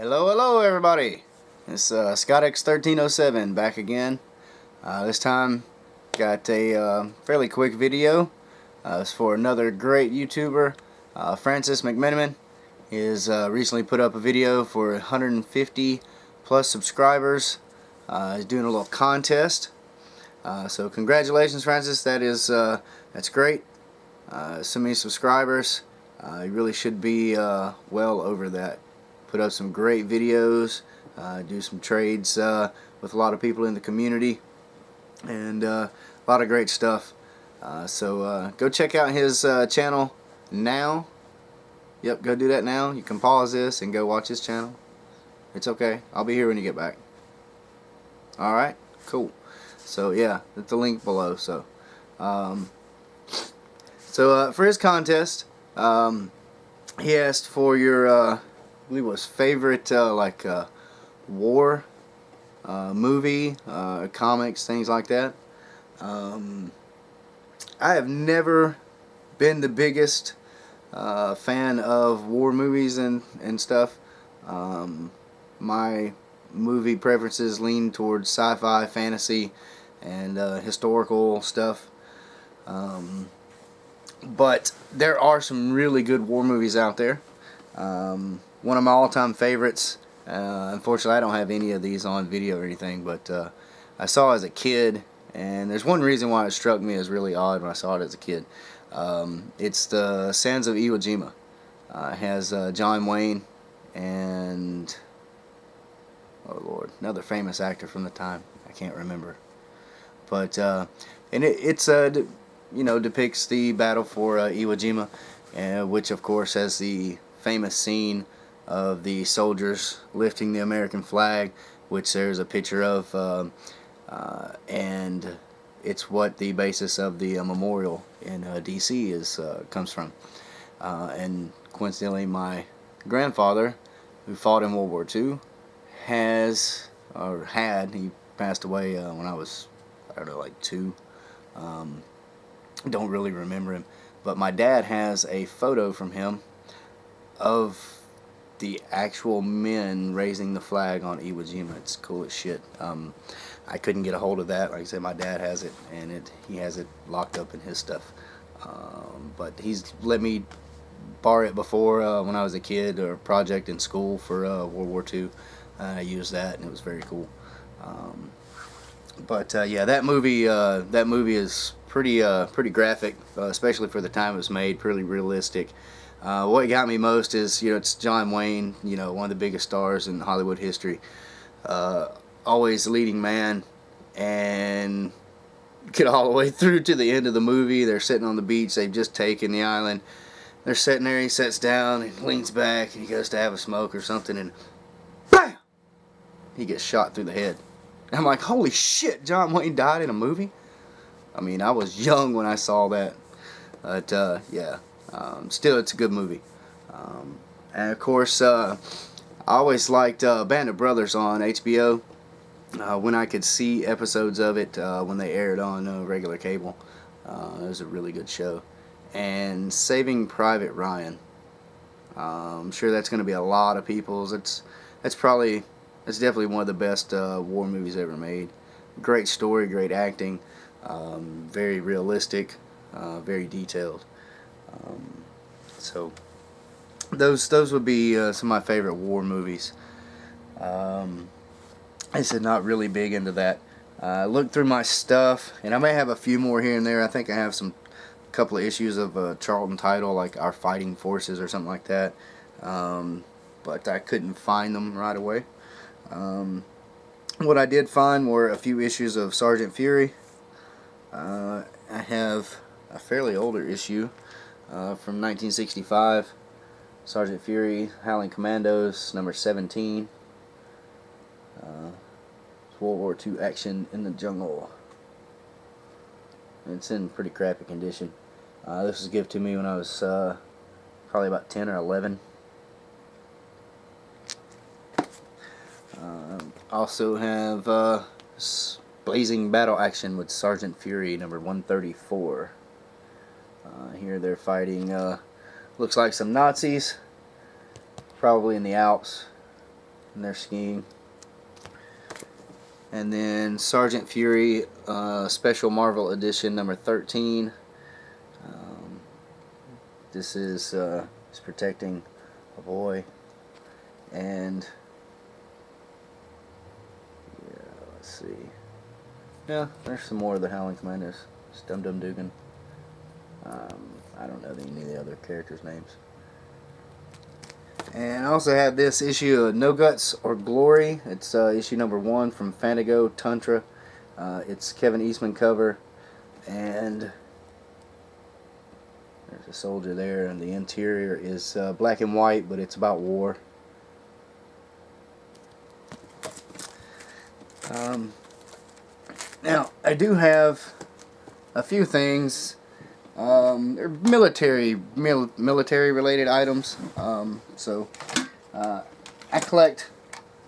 Hello everybody. It's Scott X1307 back again. This time got a fairly quick video. It's for another great YouTuber, Francis McMenamin. He has recently put up a video for 150 plus subscribers. He's doing a little contest. So congratulations, Francis. That's great. So many subscribers. You really should be well over that. Put up some great videos, do some trades with a lot of people in the community, and a lot of great stuff. So go check out his channel now. Yep, go do that now. You can pause this and go watch his channel. It's okay. I'll be here when you get back. Alright, cool. So yeah, it's the link below. So for his contest, he asked for your I believe it was favorite war movie, comics, things like that. I have never been the biggest fan of war movies and stuff. My movie preferences lean towards sci-fi, fantasy, and historical stuff. But there are some really good war movies out there. One of my all-time favorites, unfortunately I don't have any of these on video or anything, but I saw it as a kid, and there's one reason why it struck me as really odd when I saw it as a kid. It's the Sands of Iwo Jima. It has John Wayne and, oh Lord, another famous actor from the time. I can't remember. But and it's depicts the battle for Iwo Jima, which of course has the famous scene of the soldiers lifting the American flag, which there's a picture of, and it's what the basis of the memorial in DC comes from. And coincidentally, my grandfather, who fought in World War II, he passed away when I was, I don't know, like 2. Don't really remember him, but my dad has a photo from him of the actual men raising the flag on Iwo Jima. It's cool as shit. I couldn't get a hold of that. Like I said, my dad has it, and he has it locked up in his stuff. But he's let me borrow it before when I was a kid, or a project in school for World War II. I used that, and it was very cool. Yeah, that movie is pretty graphic, especially for the time it was made. Pretty realistic. What got me most is, it's John Wayne, one of the biggest stars in Hollywood history. Always the leading man, and get all the way through to the end of the movie. They're sitting on the beach. They've just taken the island. They're sitting there. He sits down and leans back, and he goes to have a smoke or something, and BAM! He gets shot through the head. I'm like, holy shit, John Wayne died in a movie? I mean, I was young when I saw that. But, yeah. Still, it's a good movie. And of course, I always liked Band of Brothers on HBO. When I could see episodes of it when they aired on regular cable. It was a really good show. And Saving Private Ryan. I'm sure that's going to be a lot of people's. That's definitely one of the best war movies ever made. Great story, great acting, very realistic, very detailed. So those would be some of my favorite war movies. I said not really big into that. Looked through my stuff, and I may have a few more here and there. I think I have couple of issues of a Charlton title, like Our Fighting Forces or something like that. But I couldn't find them right away. What I did find were a few issues of Sergeant Fury. I have a fairly older issue from 1965, Sergeant Fury, Howling Commandos, number 17. World War II action in the jungle. It's in pretty crappy condition. This was given to me when I was probably about 10 or 11. Also have Blazing Battle Action with Sergeant Fury, number 134. Here they're fighting, looks like some Nazis, probably in the Alps. and they're skiing. And then Sergeant Fury Special Marvel Edition number 13. This is he's protecting a boy, and yeah, let's see. Yeah, there's some more of the Howling Commandos. It's Dum Dum Dugan. I don't know any of the other characters' names. And I also have this issue of No Guts or Glory. It's issue number 1 from Fantago Tantra. It's Kevin Eastman cover, and there's a soldier there, and the interior is black and white, but it's about war. Now, I do have a few things. They're military related items. So I collect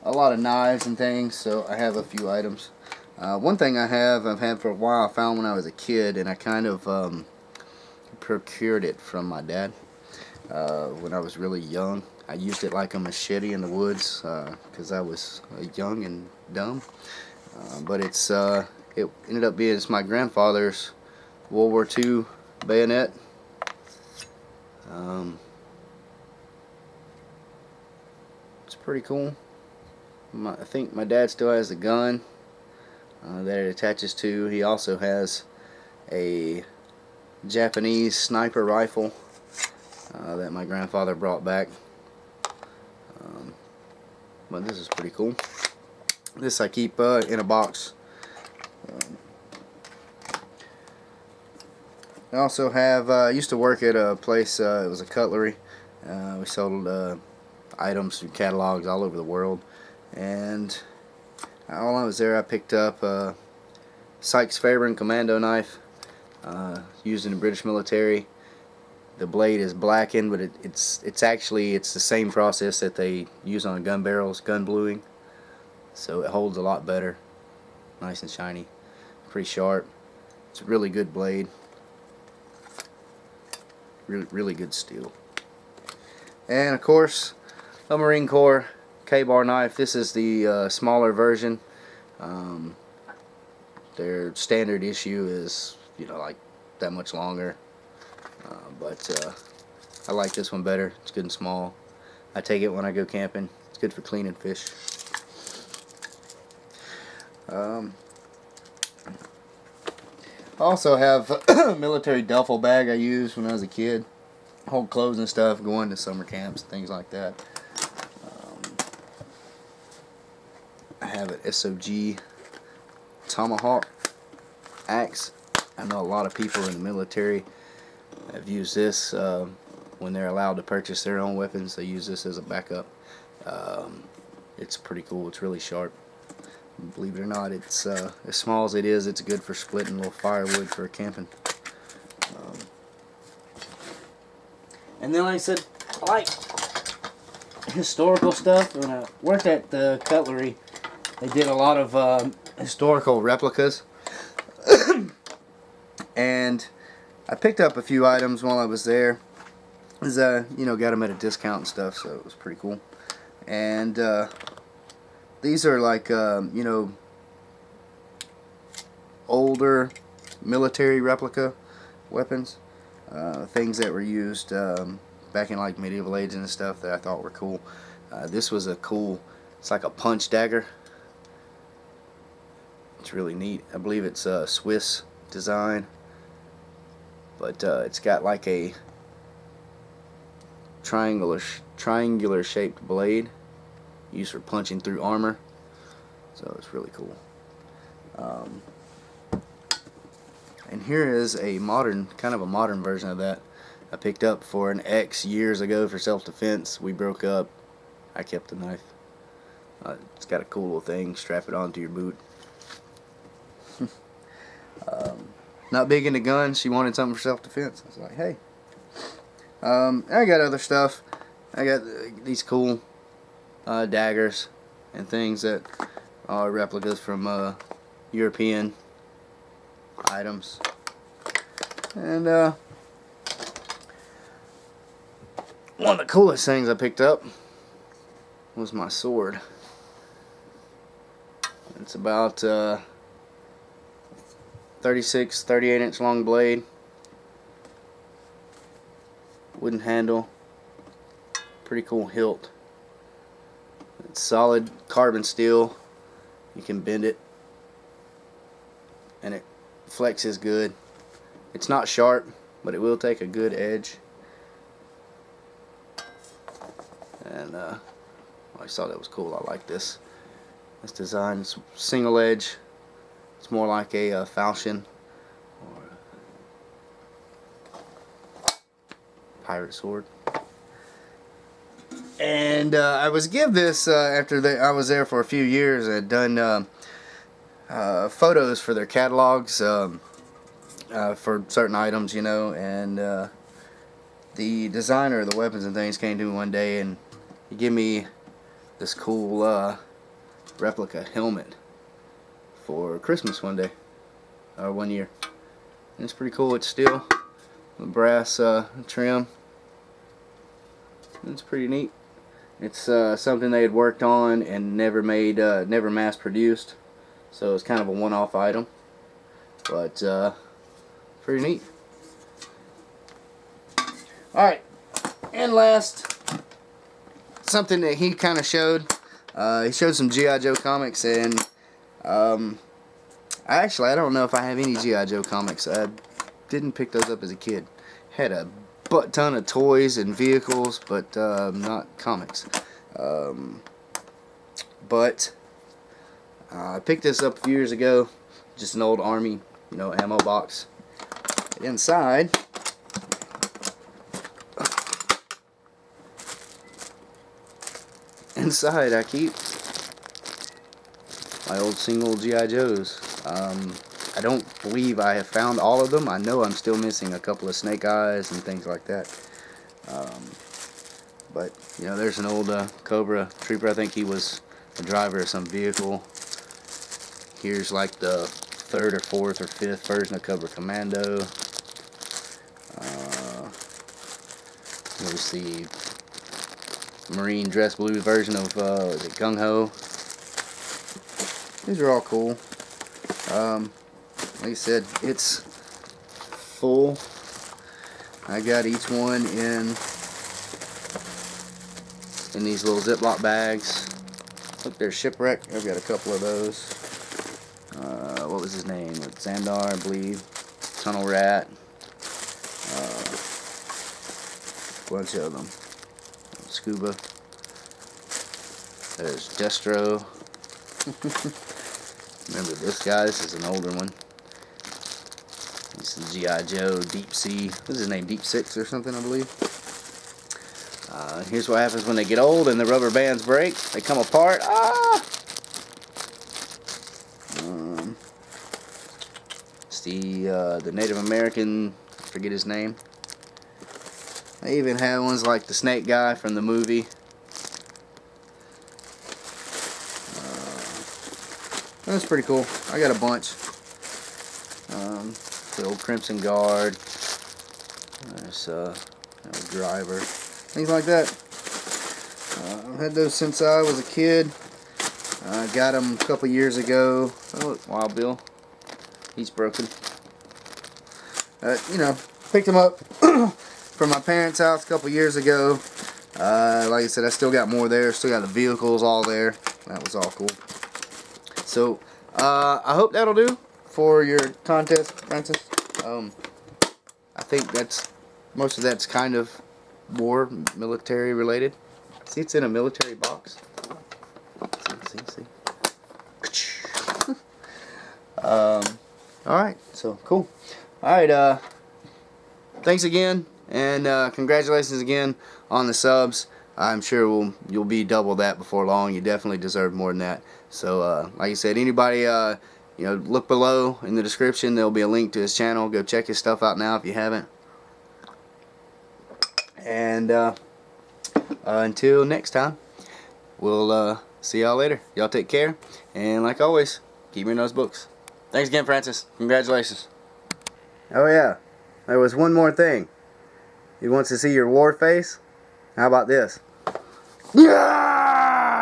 a lot of knives and things, so I have a few items. One thing I've had for a while, I found when I was a kid, and I kind of procured it from my dad when I was really young. I used it like a machete in the woods because I was young and dumb. But it ended up being my grandfather's World War II bayonet. It's pretty cool. I think my dad still has the gun that it attaches to. He also has a Japanese sniper rifle that my grandfather brought back. But this is pretty cool. This I keep in a box. I also have, I used to work at a place, it was a cutlery. We sold items through catalogs all over the world. And while I was there, I picked up a Sykes-Fairbairn commando knife used in the British military. The blade is blackened, but it's actually the same process that they use on gun barrels, gun bluing. So it holds a lot better. Nice and shiny. Pretty sharp. It's a really good blade. Really good steel. And of course, a Marine Corps K-bar knife. This is the smaller version. Their standard issue is, you know, like that much longer. But I like this one better. It's good and small. I take it when I go camping. It's good for cleaning fish. I also have a military duffel bag I used when I was a kid. Hold clothes and stuff, going to summer camps and things like that. I have an SOG Tomahawk axe. I know a lot of people in the military have used this when they're allowed to purchase their own weapons. They use this as a backup. It's pretty cool. It's really sharp. Believe it or not, it's as small as it is, it's good for splitting a little firewood for camping. And then, like I said, I like historical stuff. When I worked at the cutlery, they did a lot of historical replicas. And I picked up a few items while I was there. Got them at a discount and stuff, so it was pretty cool. And these are like, older military replica weapons. Things that were used back in like medieval age and stuff that I thought were cool. This was a cool, it's like a punch dagger. It's really neat. I believe it's a Swiss design. But it's got like a triangular shaped blade used for punching through armor. So it's really cool. And here is a kind of a modern version of that. I picked up for an ex years ago for self-defense. We broke up. I kept the knife. It's got a cool little thing. Strap it onto your boot. Not big into guns. She wanted something for self-defense. I was like, hey. I got other stuff. I got these cool daggers and things that are replicas from European items. And one of the coolest things I picked up was my sword. It's about 36, 38-inch long blade, wooden handle, pretty cool hilt. It's solid carbon steel. You can bend it, and it flexes good. It's not sharp, but it will take a good edge. And I always thought that was cool. I like this. This design. It's single edge. It's more like a falchion or a pirate sword. And I was given this after I was there for a few years. I had done photos for their catalogs for certain items, you know, and the designer of the weapons and things came to me one day and he gave me this cool replica helmet for Christmas one year. And it's pretty cool. It's steel with brass trim. It's pretty neat. It's something they had worked on and never mass produced, so it's kind of a one-off item, but pretty neat. Alright, and last, something that he kind of showed. He showed some G.I. Joe comics, and I don't know if I have any G.I. Joe comics. I didn't pick those up as a kid. Had a butt ton of toys and vehicles, but not comics. But I picked this up a few years ago. Just an old Army, you know, ammo box. Inside, I keep my old single G.I. Joes. I don't believe I have found all of them. I know I'm still missing a couple of Snake Eyes and things like that. But, you know, there's an old Cobra Trooper. I think he was the driver of some vehicle. Here's like the 3rd or 4th or 5th version of Cobra Commando. Here's the Marine dress blue version of is it Gung Ho. These are all cool. Like I said, it's full. I got each one in these little Ziploc bags. Look, there's Shipwreck. I've got a couple of those. What was his name? Xandar, I believe. Tunnel Rat. Bunch of them. Scuba. There's Destro. Remember this guy? This is an older one. This is G.I. Joe Deep Sea. What is his name? Deep Six or something, I believe. Here's what happens when they get old and the rubber bands break. They come apart. Ah! It's the Native American. I forget his name. They even have ones like the snake guy from the movie. That's pretty cool. I got a bunch. The old Crimson Guard. There's Driver. Things like that. I've had those since I was a kid. I got them a couple years ago. Oh, look, Wild Bill. He's broken. You know, picked them up from my parents' house a couple years ago. Like I said, I still got more there. Still got the vehicles all there. That was all cool. So, I hope that'll do for your contest, Francis. I think most of that's kind of war, military related. See, it's in a military box. See. Alright, so cool. Alright, thanks again, and congratulations again on the subs. I'm sure you'll be double that before long. You definitely deserve more than that. So, like I said, anybody, you know, look below in the description. There'll be a link to his channel. Go check his stuff out now if you haven't. And until next time, we'll see y'all later. Y'all take care, and like always, keep reading those books. Thanks again, Francis. Congratulations. Oh yeah, there was one more thing. He wants to see your war face. How about this? Yeah!